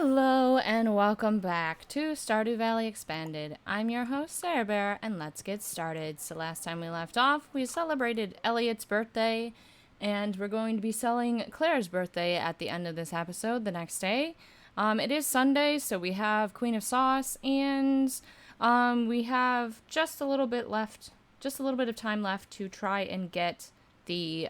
Hello and welcome back to Stardew Valley Expanded. I'm your host, SerahBear, and let's get started. So last time we left off, we celebrated Elliot's birthday, and we're going to be selling Claire's birthday at the end of this episode the next day. It is Sunday, so we have Queen of Sauce, and we have just a little bit of time left to try and get the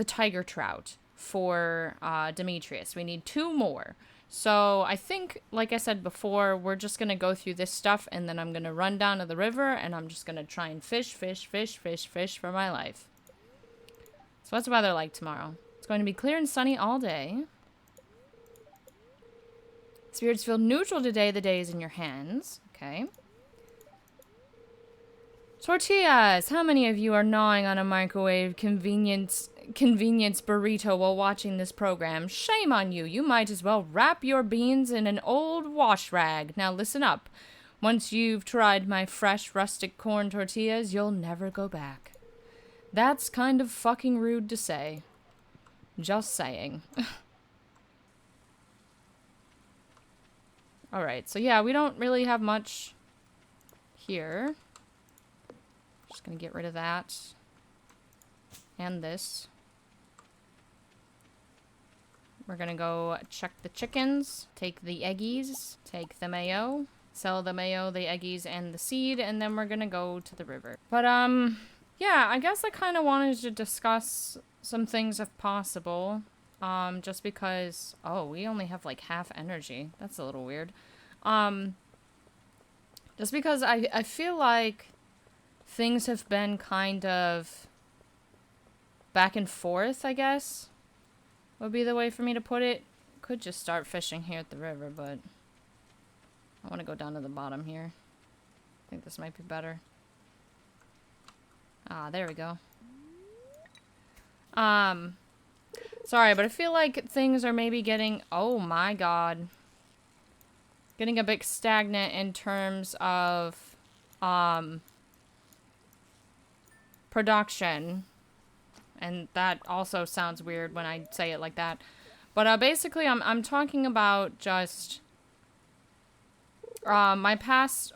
tiger trout for Demetris. We need 2 more. So I think, like I said before, we're just going to go through this stuff and then I'm going to run down to the river and I'm just going to try and fish for my life. So what's the weather like tomorrow? It's going to be clear and sunny all day. Spirits feel neutral today. The day is in your hands. Okay. Tortillas! How many of you are gnawing on a microwave convenience burrito while watching this program? Shame on you. You might as well wrap your beans in an old wash rag. Now listen up. Once you've tried my fresh rustic corn tortillas, you'll never go back. That's kind of fucking rude to say. Just saying. Alright, so yeah, we don't really have much here. Just gonna get rid of that. And this. We're gonna go check the chickens, take the eggies, take the mayo, sell the mayo, the eggies, and the seed, and then we're gonna go to the river. But, yeah, I guess I kind of wanted to discuss some things if possible. Just because, oh, we only have like half energy. That's a little weird. Just because I feel like things have been kind of back and forth, I guess, would be the way for me to put it. Could just start fishing here at the river, but I want to go down to the bottom here. I think this might be better. Ah, there we go. Sorry, but I feel like things are maybe getting, oh my god, getting a bit stagnant in terms of, production. And that also sounds weird when I say it like that. But basically I'm talking about just my past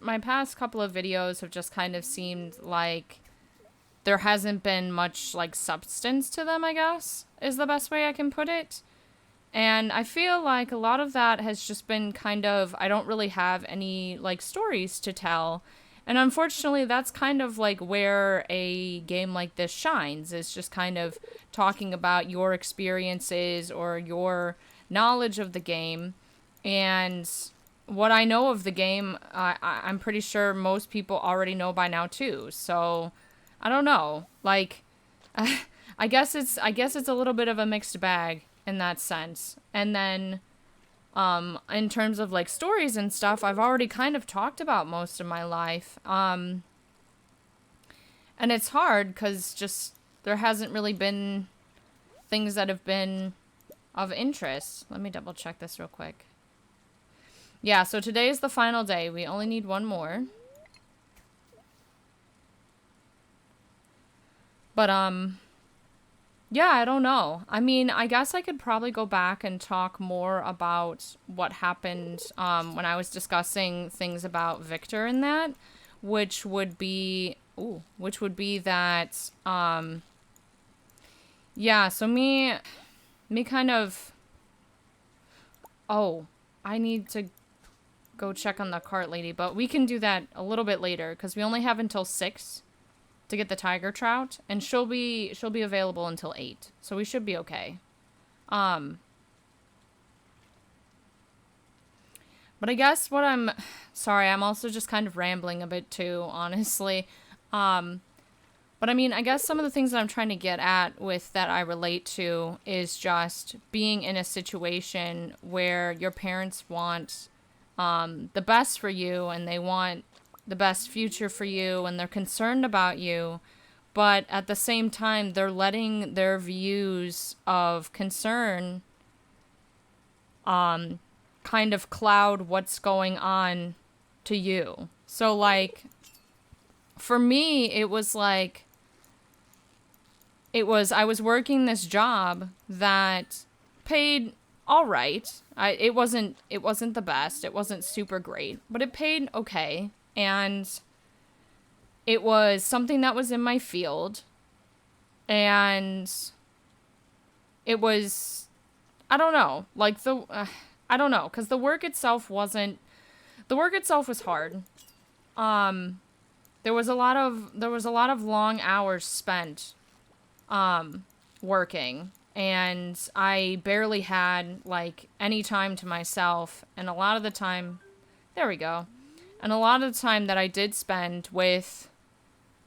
couple of videos have just kind of seemed like there hasn't been much like substance to them, I guess, is the best way I can put it. And I feel like a lot of that has just been kind of, I don't really have any like stories to tell. And unfortunately, that's kind of like where a game like this shines, is just kind of talking about your experiences or your knowledge of the game. And what I know of the game, I'm pretty sure most people already know by now too. So, I don't know. Like, I guess it's a little bit of a mixed bag in that sense. And then in terms of like stories and stuff, I've already kind of talked about most of my life. And it's hard because just there hasn't really been things that have been of interest. Let me double check this real quick. Yeah, so today is the final day. We only need 1 more. But, yeah, I don't know. I mean, I guess I could probably go back and talk more about what happened when I was discussing things about Victor and that, which would be that, yeah, so me kind of, oh, I need to go check on the cart lady, but we can do that a little bit later, because we only have until 6 to get the tiger trout, and she'll be available until 8, so we should be okay. But I guess what I'm also just kind of rambling a bit too, honestly. But I mean, I guess some of the things that I'm trying to get at with that I relate to is just being in a situation where your parents want the best for you, and they want the best future for you, and they're concerned about you, but at the same time they're letting their views of concern kind of cloud what's going on to you. So like for me, it was like I was working this job that paid all right. It wasn't the best. It wasn't super great, but it paid okay. And it was something that was in my field. And it was, I don't know, like I don't know, because the work itself was hard. There was a lot of long hours spent working, and I barely had like any time to myself, and a lot of the time, there we go. And a lot of the time that I did spend with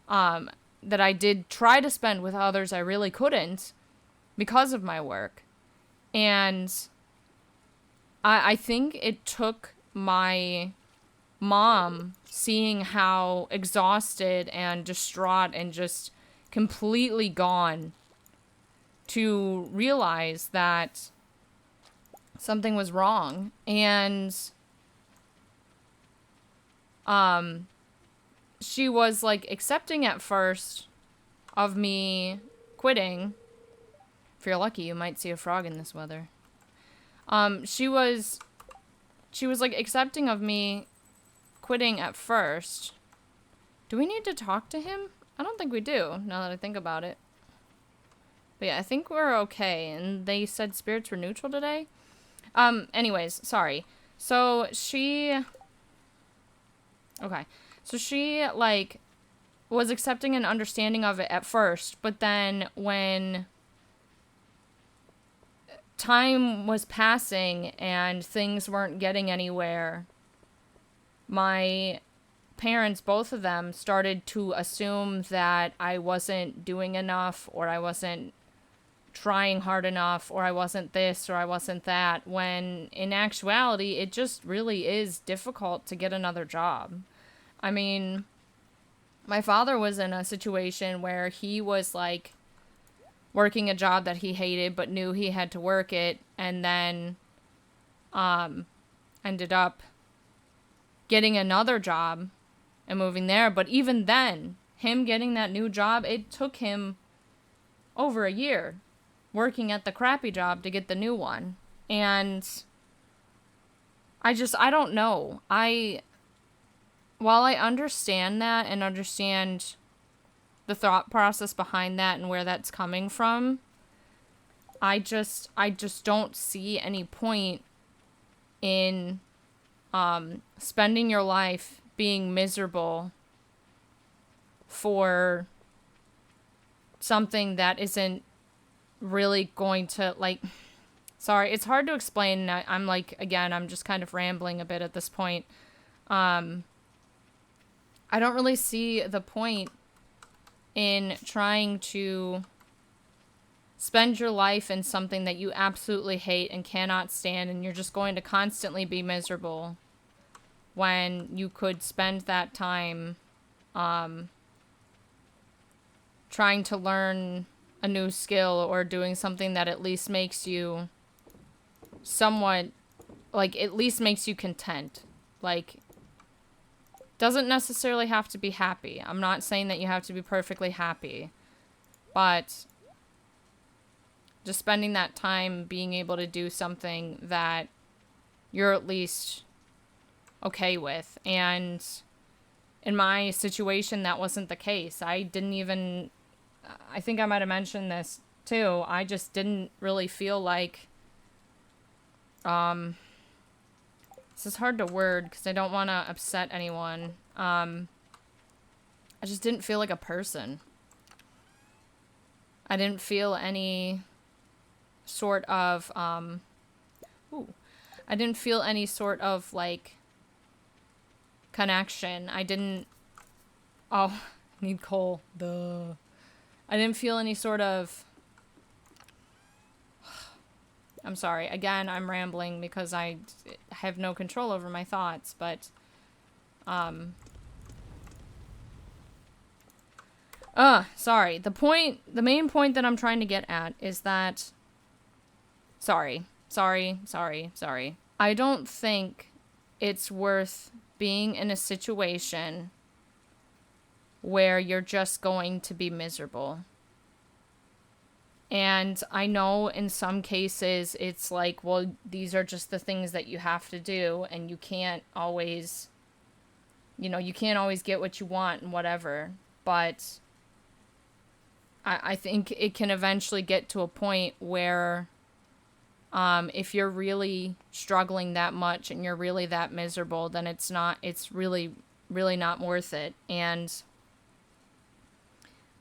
that I did try to spend with others, I really couldn't because of my work. And I think it took my mom seeing how exhausted and distraught and just completely gone to realize that something was wrong. And she was like accepting at first of me quitting. If you're lucky, you might see a frog in this weather. She was like accepting of me quitting at first. Do we need to talk to him? I don't think we do, now that I think about it. But yeah, I think we're okay. And they said spirits were neutral today. Anyways, sorry. So she, like, was accepting and understanding of it at first, but then when time was passing and things weren't getting anywhere, my parents, both of them, started to assume that I wasn't doing enough, or I wasn't trying hard enough, or I wasn't this, or I wasn't that, when in actuality, it just really is difficult to get another job. I mean, my father was in a situation where he was like working a job that he hated but knew he had to work it, and then ended up getting another job and moving there. But even then, him getting that new job, it took him over a year working at the crappy job to get the new one. And I don't know. While I understand that and understand the thought process behind that and where that's coming from, I just don't see any point in spending your life being miserable for something that isn't really going to, like, sorry, it's hard to explain. I'm like, again, I'm just kind of rambling a bit at this point. I don't really see the point in trying to spend your life in something that you absolutely hate and cannot stand, and you're just going to constantly be miserable, when you could spend that time trying to learn a new skill, or doing something that at least makes you somewhat, like, at least makes you content. Like, doesn't necessarily have to be happy. I'm not saying that you have to be perfectly happy, but just spending that time being able to do something that you're at least okay with. And in my situation, that wasn't the case. I think I might have mentioned this too. I just didn't really feel like, this is hard to word because I don't want to upset anyone. I just didn't feel like a person. I didn't feel any sort of, I didn't feel any sort of, like, connection. I need coal. Duh. I didn't feel any sort of, I'm sorry. Again, I'm rambling because I have no control over my thoughts, but, sorry. The main point that I'm trying to get at is that, sorry. I don't think it's worth being in a situation where you're just going to be miserable. And I know in some cases it's like, well, these are just the things that you have to do, and you can't always, you can't always get what you want and whatever. But I think it can eventually get to a point where if you're really struggling that much and you're really that miserable, then it's really, really not worth it. And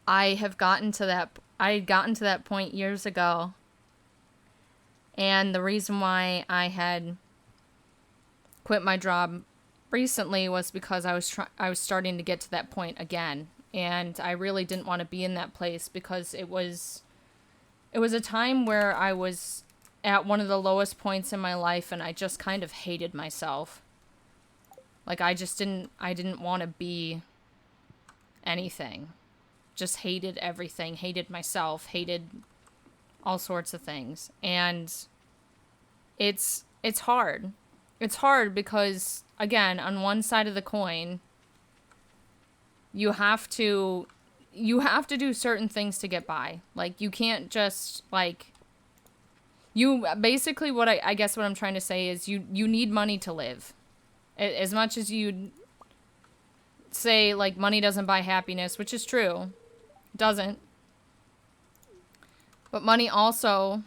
I had gotten to that point years ago. And the reason why I had quit my job recently was because I was starting to get to that point again. And I really didn't want to be in that place, because it was a time where I was at one of the lowest points in my life, and I just kind of hated myself. Like, I didn't want to be anything. Just hated everything, hated myself, hated all sorts of things. And it's hard. It's hard because, again, on one side of the coin, you have to do certain things to get by. Like, you can't just, like, basically what I guess what I'm trying to say is you need money to live. As much as you say, like, money doesn't buy happiness, which is true. It doesn't. But money also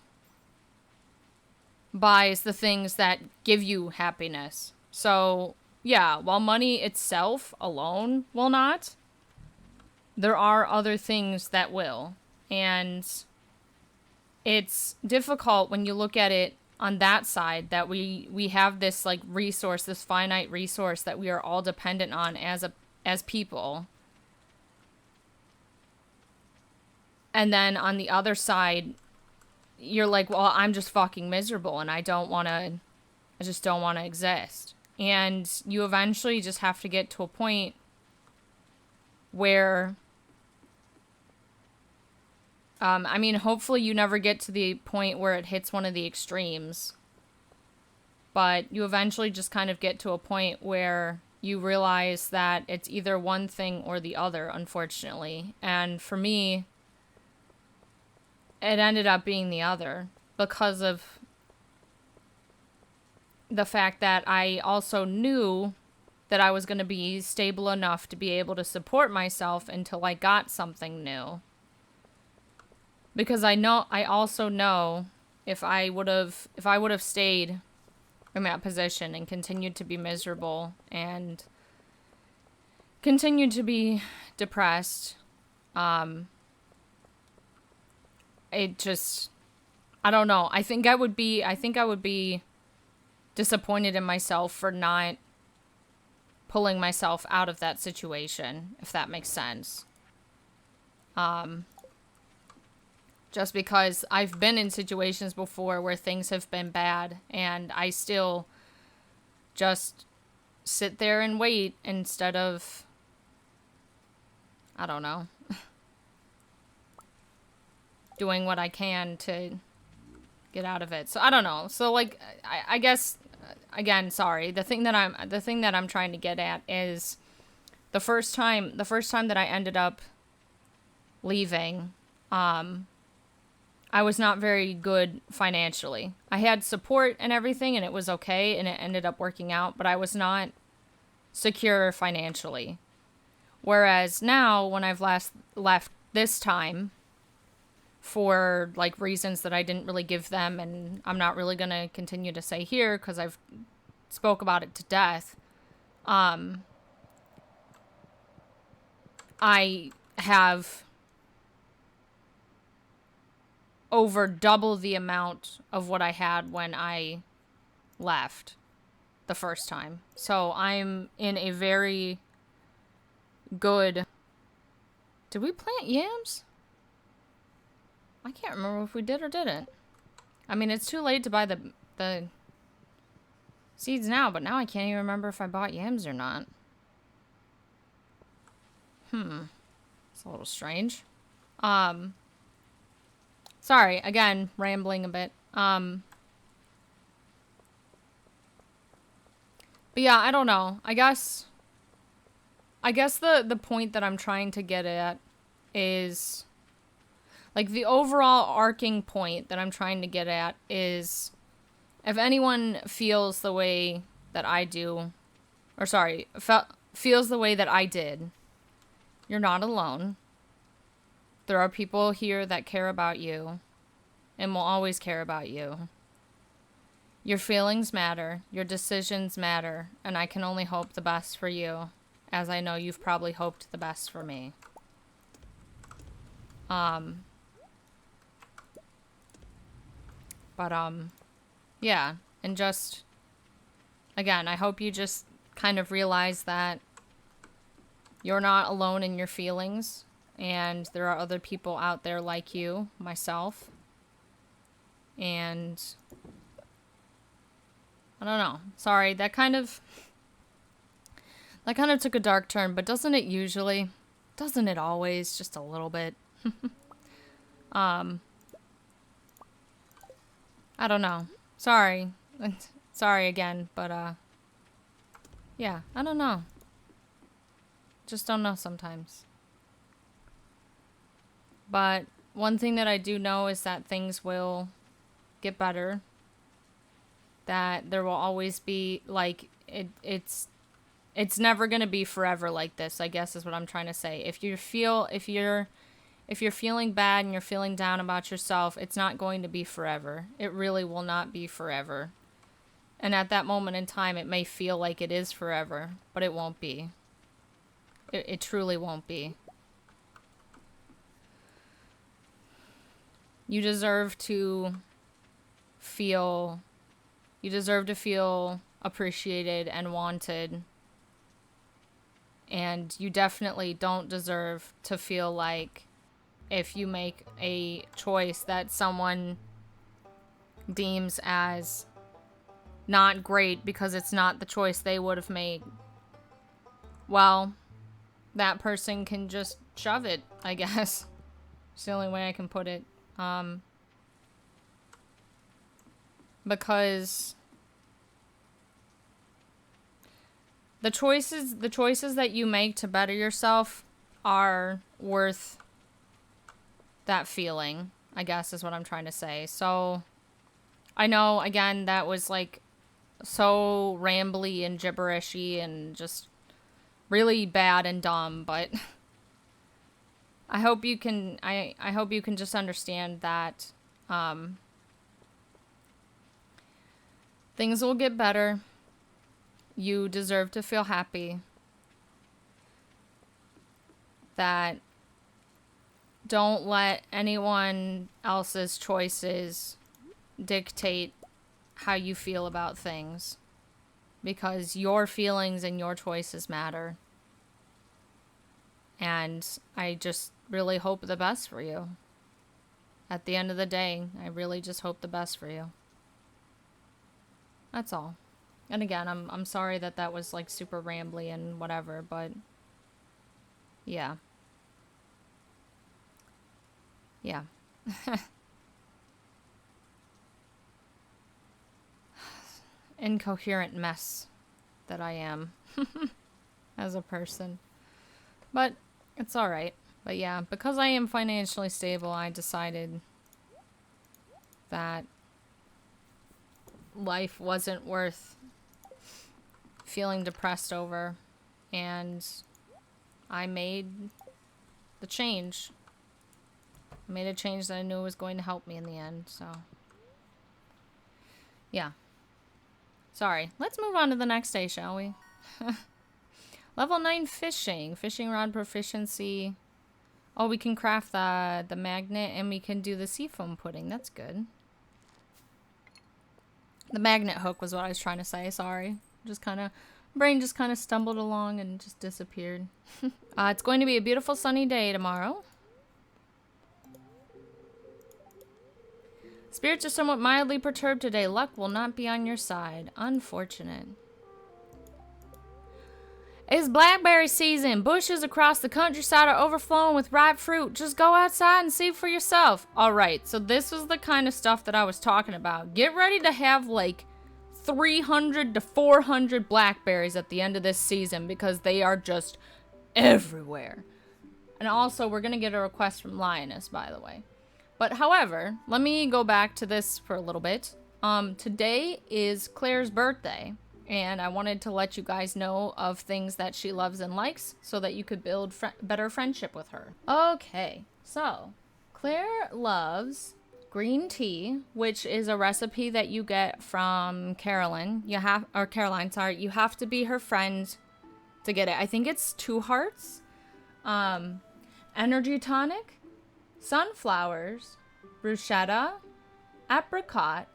buys the things that give you happiness. So, yeah, while money itself alone will not, there are other things that will. And it's difficult when you look at it on that side, that we have this, like, resource, this finite resource that we are all dependent on as people. And then on the other side, you're like, well, I'm just fucking miserable and I just don't want to exist. And you eventually just have to get to a point where, I mean, hopefully you never get to the point where it hits one of the extremes. But you eventually just kind of get to a point where you realize that it's either one thing or the other, unfortunately. And for me, it ended up being the other, because of the fact that I also knew that I was going to be stable enough to be able to support myself until I got something new. Because I also know if I would have stayed in that position and continued to be miserable and continued to be depressed, it just, I don't know. I think I would be disappointed in myself for not pulling myself out of that situation, if that makes sense. Just because I've been in situations before where things have been bad and I still just sit there and wait instead of, I don't know, doing what I can to get out of it. So I don't know. So, like, I guess, again, sorry. The thing that I'm trying to get at is the first time that I ended up leaving, I was not very good financially. I had support and everything, and it was okay, and it ended up working out, but I was not secure financially. Whereas now, when I've left this time, for, like, reasons that I didn't really give them, and I'm not really going to continue to say here because I've spoke about it to death, I have over double the amount of what I had when I left the first time. So I'm in a very good... Did we plant yams? I can't remember if we did or didn't. I mean, it's too late to buy the seeds now, but now I can't even remember if I bought yams or not. It's a little strange. Sorry, again, rambling a bit. But yeah, I don't know. I guess the point that I'm trying to get at is, Like, the overall arcing point that I'm trying to get at is, if anyone feels the way that I do, or sorry, feels the way that I did, you're not alone. There are people here that care about you and will always care about you. Your feelings matter, your decisions matter, and I can only hope the best for you, as I know you've probably hoped the best for me. Yeah, and just, again, I hope you just kind of realize that you're not alone in your feelings, and there are other people out there like you, myself, and I don't know. Sorry, that kind of took a dark turn, but doesn't it usually? Doesn't it always? Just a little bit. I don't know. Sorry. Sorry again, but yeah, I don't know. Just don't know sometimes. But one thing that I do know is that things will get better. That there will always be, like, it's never gonna be forever like this, I guess is what I'm trying to say. If you're feeling bad and you're feeling down about yourself, it's not going to be forever. It really will not be forever. And at that moment in time, it may feel like it is forever, but it won't be. It truly won't be. You deserve to feel appreciated and wanted. And you definitely don't deserve to feel like if you make a choice that someone deems as not great because it's not the choice they would have made, well, that person can just shove it, I guess. It's the only way I can put it. Because the choices that you make to better yourself are worth that feeling, I guess is what I'm trying to say. So I know, again, that was like so rambly and gibberishy and just really bad and dumb, but I hope you can I hope you can just understand that things will get better. You deserve to feel happy. That don't let anyone else's choices dictate how you feel about things. Because your feelings and your choices matter. And I just really hope the best for you. At the end of the day, I really just hope the best for you. That's all. And again, I'm sorry that was like super rambly and whatever, but yeah. Yeah. Incoherent mess that I am as a person. But it's alright. But yeah, because I am financially stable, I decided that life wasn't worth feeling depressed over, and I made the change. I made a change that I knew was going to help me in the end, so yeah. Sorry. Let's move on to the next day, shall we? Level 9 fishing. Fishing rod proficiency. Oh, we can craft the magnet, and we can do the seafoam pudding. That's good. The magnet hook was what I was trying to say. Sorry. Brain just kind of stumbled along and just disappeared. It's going to be a beautiful sunny day tomorrow. Spirits are somewhat mildly perturbed today. Luck will not be on your side. Unfortunate. It's blackberry season. Bushes across the countryside are overflowing with ripe fruit. Just go outside and see for yourself. Alright, so this was the kind of stuff that I was talking about. Get ready to have like 300 to 400 blackberries at the end of this season because they are just everywhere. And also, we're going to get a request from Lioness, by the way. But however, let me go back to this for a little bit. Today is Claire's birthday, and I wanted to let you guys know of things that she loves and likes so that you could build better friendship with her. Okay, so Claire loves green tea, which is a recipe that you get from Caroline. Caroline, sorry. You have to be her friend to get it. I think it's 2 hearts. Energy tonic, sunflowers, bruschetta, apricot,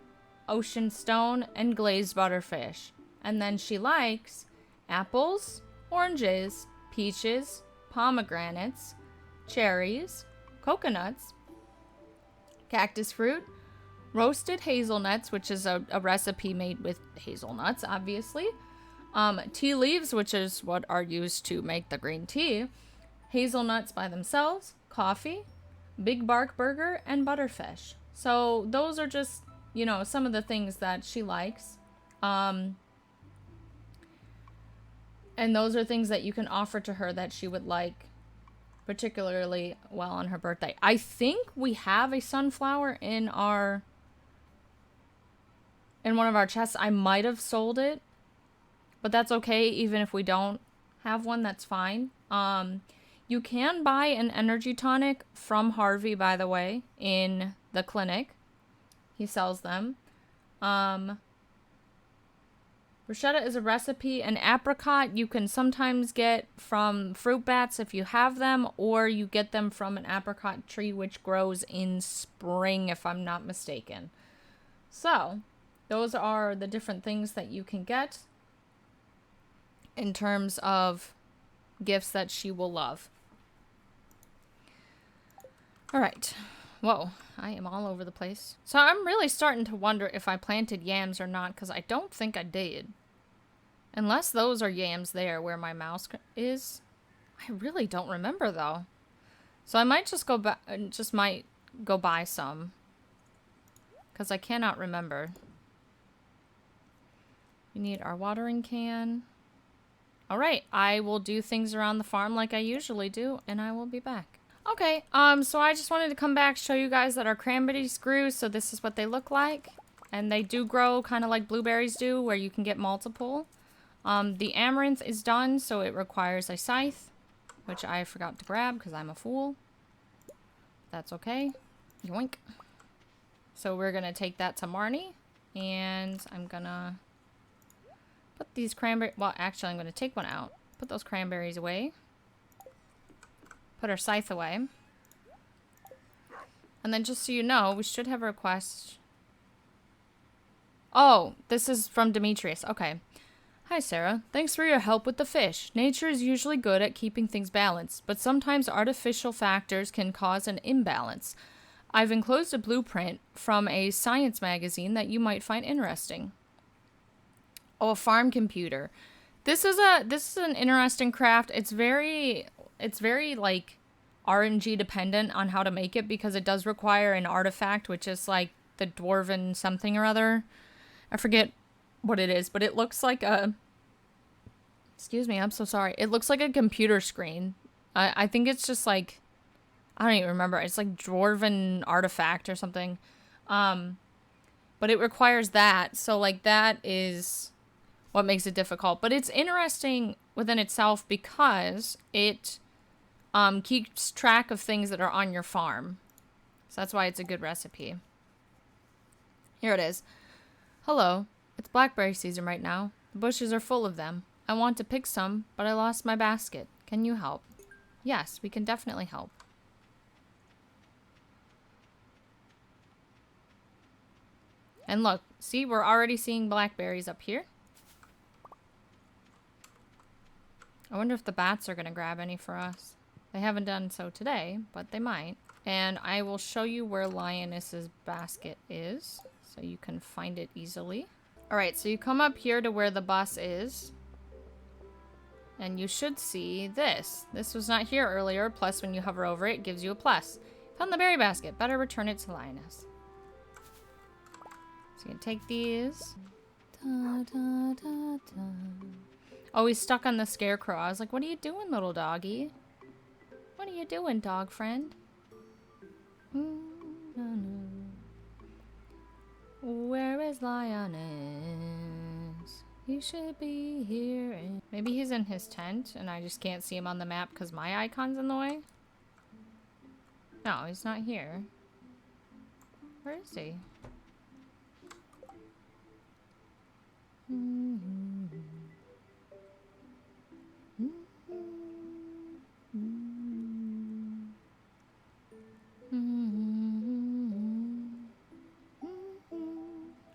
ocean stone, and glazed butterfish. And then she likes apples, oranges, peaches, pomegranates, cherries, coconuts, cactus fruit, roasted hazelnuts, which is a recipe made with hazelnuts, obviously. Tea leaves, which is what are used to make the green tea. Hazelnuts by themselves, coffee, big bark burger, and butterfish. So those are just, you know, some of the things that she likes. And those are things that you can offer to her that she would like, particularly while on her birthday. I think we have a sunflower in one of our chests. I might have sold it, but that's okay. Even if we don't have one, that's fine. You can buy an energy tonic from Harvey, by the way, in the clinic. He sells them. Bruschetta is a recipe. An apricot you can sometimes get from fruit bats if you have them, or you get them from an apricot tree which grows in spring, if I'm not mistaken. So, those are the different things that you can get in terms of gifts that she will love. All right. Whoa, I am all over the place. So I'm really starting to wonder if I planted yams or not, because I don't think I did. Unless those are yams there where my mouse is. I really don't remember, though. So I might just go back, might go buy some. Because I cannot remember. We need our watering can. All right, I will do things around the farm like I usually do, and I will be back. Okay, so I just wanted to come back, show you guys that our cranberries grew, so this is what they look like. And they do grow kind of like blueberries do, where you can get multiple. The amaranth is done, so it requires a scythe, which I forgot to grab because I'm a fool. That's okay. Yoink. So we're going to take that to Marnie, and I'm going to put these cranberries... Well, actually, I'm going to take one out. Put those cranberries away. Put our scythe away. And then just so you know, we should have a request. Oh, this is from Demetris. Okay. Hi, Sarah. Thanks for your help with the fish. Nature is usually good at keeping things balanced, but sometimes artificial factors can cause an imbalance. I've enclosed a blueprint from a science magazine that you might find interesting. Oh, a farm computer. This is an interesting craft. It's very like RNG dependent on how to make it, because it does require an artifact, which is like the dwarven something or other. I forget what it is, but it looks like a... Excuse me, I'm so sorry. It looks like a computer screen. I think it's just like... I don't even remember. It's like dwarven artifact or something. But it requires that. So like that is what makes it difficult. But it's interesting within itself because it keeps track of things that are on your farm. So that's why it's a good recipe. Here it is. Hello. It's blackberry season right now. The bushes are full of them. I want to pick some, but I lost my basket. Can you help? Yes, we can definitely help. And look, see, we're already seeing blackberries up here. I wonder if the bats are going to grab any for us. They haven't done so today, but they might. And I will show you where Lioness's basket is, so you can find it easily. Alright, so you come up here to where the bus is. And you should see this. This was not here earlier, plus when you hover over it, it gives you a plus. Found the berry basket. Better return it to Lioness. So you can take these. Da, da, da, da. Oh, he's stuck on the scarecrow. I was like, what are you doing, little doggy? What are you doing, dog friend? He should be here. Maybe he's in his tent and I just can't see him on the map because my icon's in the way? No, he's not here. Where is he?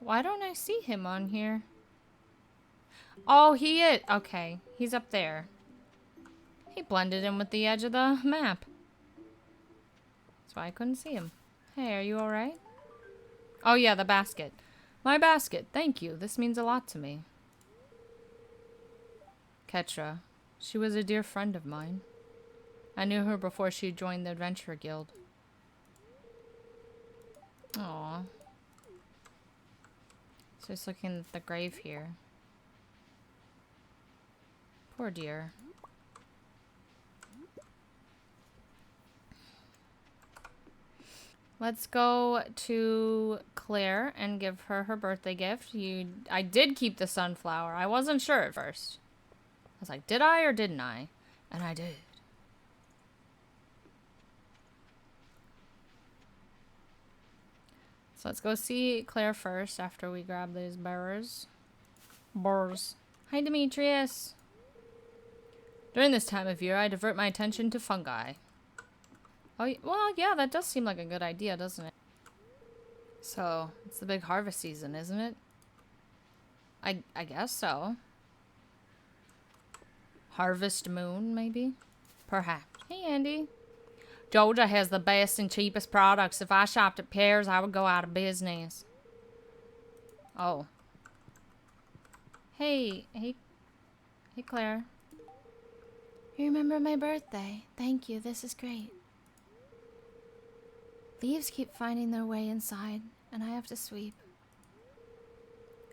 Why don't I see him on here? Oh, he is. Okay, he's up there. He blended in with the edge of the map. That's why I couldn't see him. Hey, are you alright? Oh yeah, the basket. My basket. Thank you. This means a lot to me. Ketra. She was a dear friend of mine. I knew her before she joined the Adventure Guild. Aww. So just looking at the grave here. Poor dear. Let's go to Claire and give her her birthday gift. I did keep the sunflower. I wasn't sure at first. I was like, did I or didn't I? And I did. So let's go see Claire first after we grab these burrs. Hi, Demetris. During this time of year, I divert my attention to fungi. Oh, well, yeah, that does seem like a good idea, doesn't it? So, it's the big harvest season, isn't it? I guess so. Harvest moon, maybe? Perhaps. Hey, Andy. Georgia has the best and cheapest products. If I shopped at Pears, I would go out of business. Oh. Hey, Claire. You remember my birthday? Thank you, this is great. Leaves keep finding their way inside, and I have to sweep.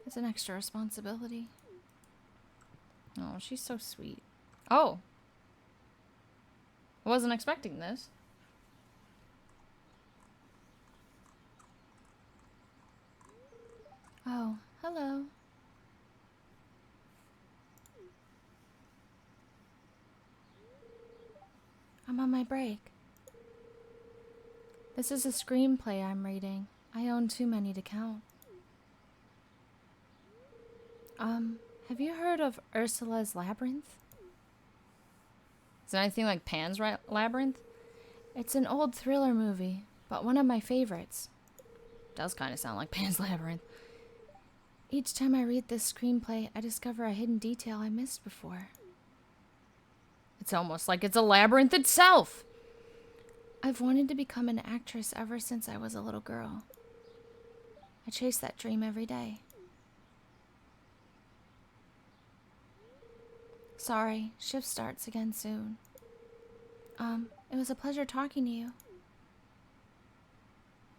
It's an extra responsibility. Oh, she's so sweet. Oh. I wasn't expecting this. Oh, hello. I'm on my break. This is a screenplay I'm reading. I own too many to count. Have you heard of Ursula's Labyrinth? Is it anything like Pan's Labyrinth? It's an old thriller movie, but one of my favorites. Does kind of sound like Pan's Labyrinth. Each time I read this screenplay, I discover a hidden detail I missed before. It's almost like it's a labyrinth itself. I've wanted to become an actress ever since I was a little girl. I chase that dream every day. Sorry, shift starts again soon. It was a pleasure talking to you.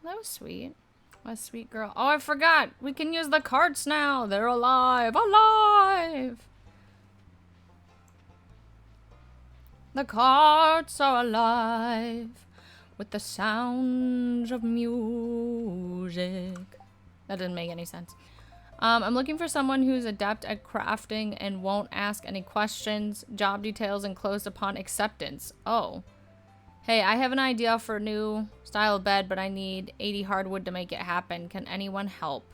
That was sweet. What a sweet girl. Oh, I forgot. We can use the carts now. They're alive. Alive! The carts are alive with the sounds of music. That didn't make any sense. I'm looking for someone who's adept at crafting and won't ask any questions. Job details enclosed upon acceptance. Oh. Hey, I have an idea for a new style of bed, but I need 80 hardwood to make it happen. Can anyone help?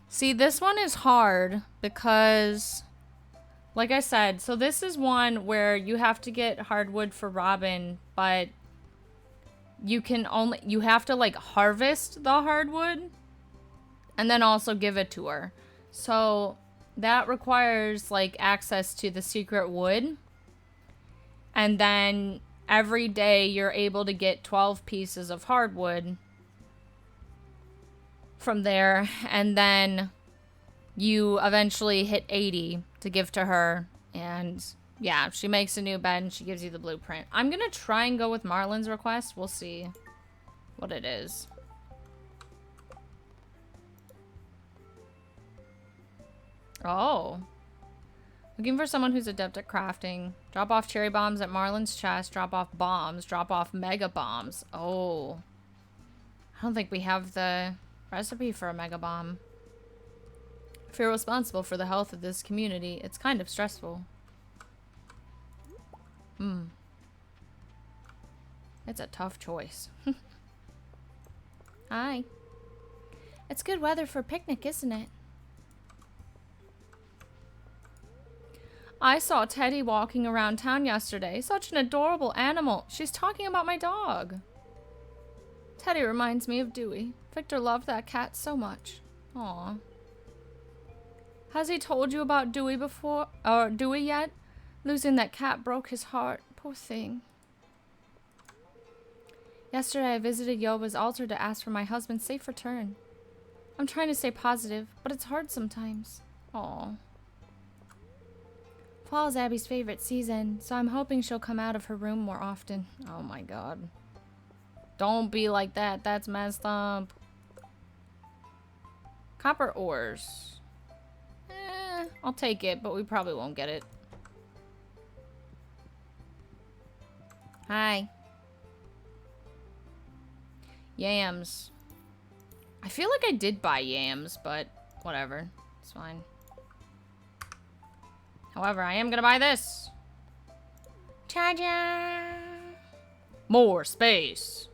See, this one is hard because, like I said, so this is one where you have to get hardwood for Robin, but you have to like harvest the hardwood and then also give it to her. So that requires like access to the secret wood. And then every day you're able to get 12 pieces of hardwood from there. And then you eventually hit 80 to give to her. And yeah, she makes a new bed and she gives you the blueprint. I'm going to try and go with Marlin's request. We'll see what it is. Oh. Looking for someone who's adept at crafting. Drop off cherry bombs at Marlin's chest. Drop off bombs. Drop off mega bombs. Oh. I don't think we have the recipe for a mega bomb. If you're responsible for the health of this community, it's kind of stressful. It's a tough choice. Hi. It's good weather for a picnic, isn't it? I saw Teddy walking around town yesterday. Such an adorable animal. She's talking about my dog. Teddy reminds me of Dewey. Victor loved that cat so much. Aw. Has he told you about Dewey before? Or Dewey yet? Losing that cat broke his heart. Poor thing. Yesterday I visited Yova's altar to ask for my husband's safe return. I'm trying to stay positive, but it's hard sometimes. Aw. Fall is Abby's favorite season, so I'm hoping she'll come out of her room more often. Oh my god. Don't be like that. That's messed up. Copper ores. I'll take it, but we probably won't get it. Hi. Yams. I feel like I did buy yams, but whatever. It's fine. However, I am gonna buy this. Cha-cha! More space.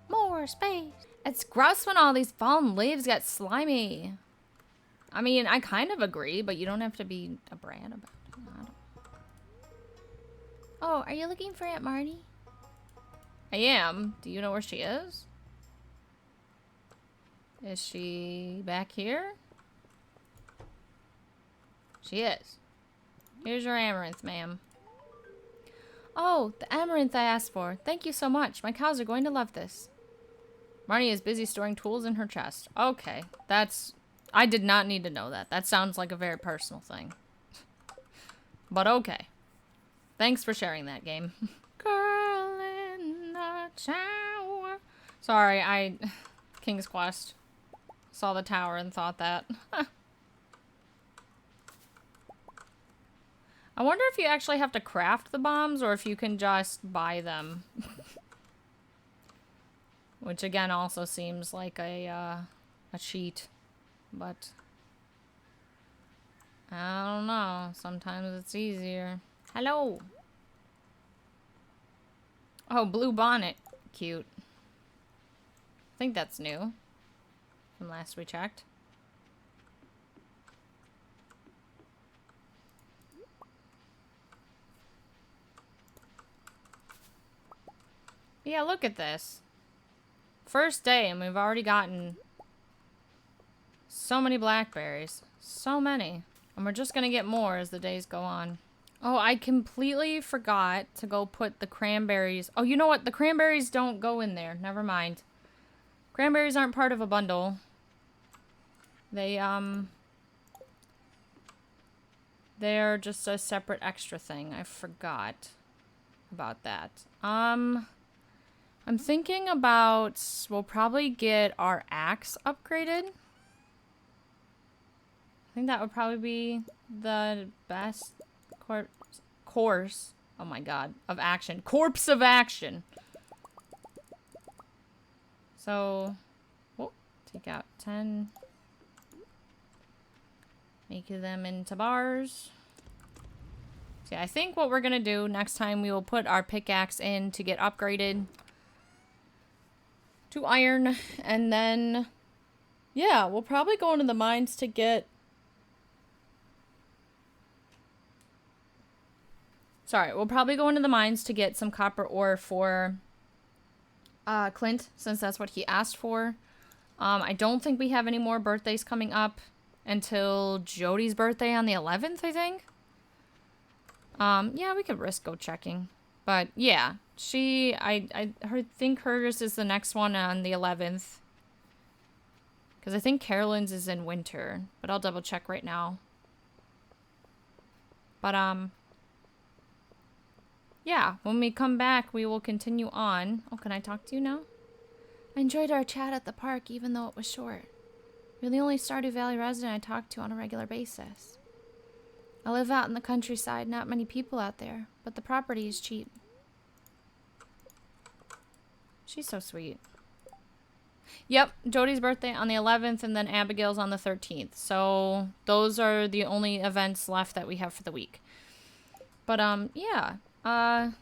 More space. It's gross when all these fallen leaves get slimy. I mean, I kind of agree, but you don't have to be a brat about it. Oh, are you looking for Aunt Marty? I am. Do you know where she is? Is she back here? She is. Here's your amaranth, ma'am. Oh, the amaranth I asked for. Thank you so much. My cows are going to love this. Marnie is busy storing tools in her chest. Okay, that's... I did not need to know that. That sounds like a very personal thing. But okay. Thanks for sharing that, game. Girl in the tower. Sorry, King's Quest. Saw the tower and thought that. I wonder if you actually have to craft the bombs or if you can just buy them. Which again also seems like a cheat. But I don't know. Sometimes it's easier. Hello. Oh, blue bonnet. Cute. I think that's new. From last we checked. Yeah, look at this. First day and we've already gotten so many blackberries. So many. And we're just gonna get more as the days go on. Oh, I completely forgot to go put the cranberries. Oh, you know what? The cranberries don't go in there. Never mind. Cranberries aren't part of a bundle. They're just a separate extra thing. I forgot about that. I'm thinking about, we'll probably get our axe upgraded. I think that would probably be the best course. Oh my god, of action. Corpse of action. So, oh, take out 10. Make them into bars. See, I think what we're gonna do next time, we will put our pickaxe in to get upgraded to iron, and then, yeah, we'll probably go into the mines to get... Sorry, we'll probably go into the mines to get some copper ore for Clint, since that's what he asked for. I don't think we have any more birthdays coming up until Jody's birthday on the 11th, I think. Yeah, we could risk go checking. But yeah, I think hers is the next one on the 11th. Because I think Carolyn's is in winter, but I'll double check right now. But yeah, when we come back, we will continue on. Oh, can I talk to you now? I enjoyed our chat at the park, even though it was short. You're the only Stardew Valley resident I talk to on a regular basis. I live out in the countryside, not many people out there, but the property is cheap. She's so sweet. Yep, Jody's birthday on the 11th and then Abigail's on the 13th. So those are the only events left that we have for the week. But yeah. I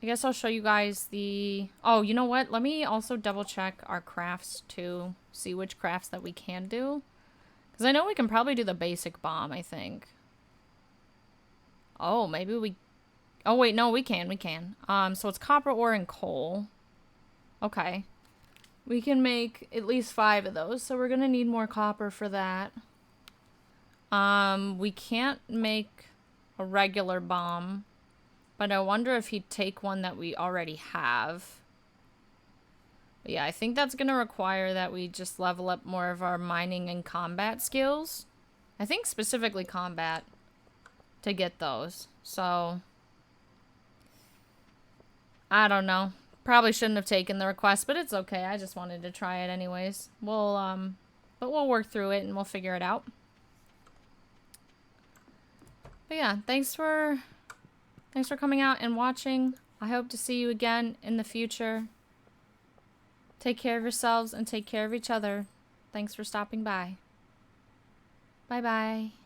guess I'll show you guys the... Oh, you know what? Let me also double check our crafts to see which crafts that we can do. Because I know we can probably do the basic bomb, I think. Oh, maybe we... Oh, wait, no, we can. So it's copper ore and coal. Okay. We can make at least 5 of those, so we're gonna need more copper for that. We can't make a regular bomb. But I wonder if he'd take one that we already have. But yeah, I think that's going to require that we just level up more of our mining and combat skills. I think specifically combat to get those. So, I don't know. Probably shouldn't have taken the request, but it's okay. I just wanted to try it anyways. But we'll work through it and we'll figure it out. But yeah, thanks for coming out and watching. I hope to see you again in the future. Take care of yourselves and take care of each other. Thanks for stopping by. Bye-bye.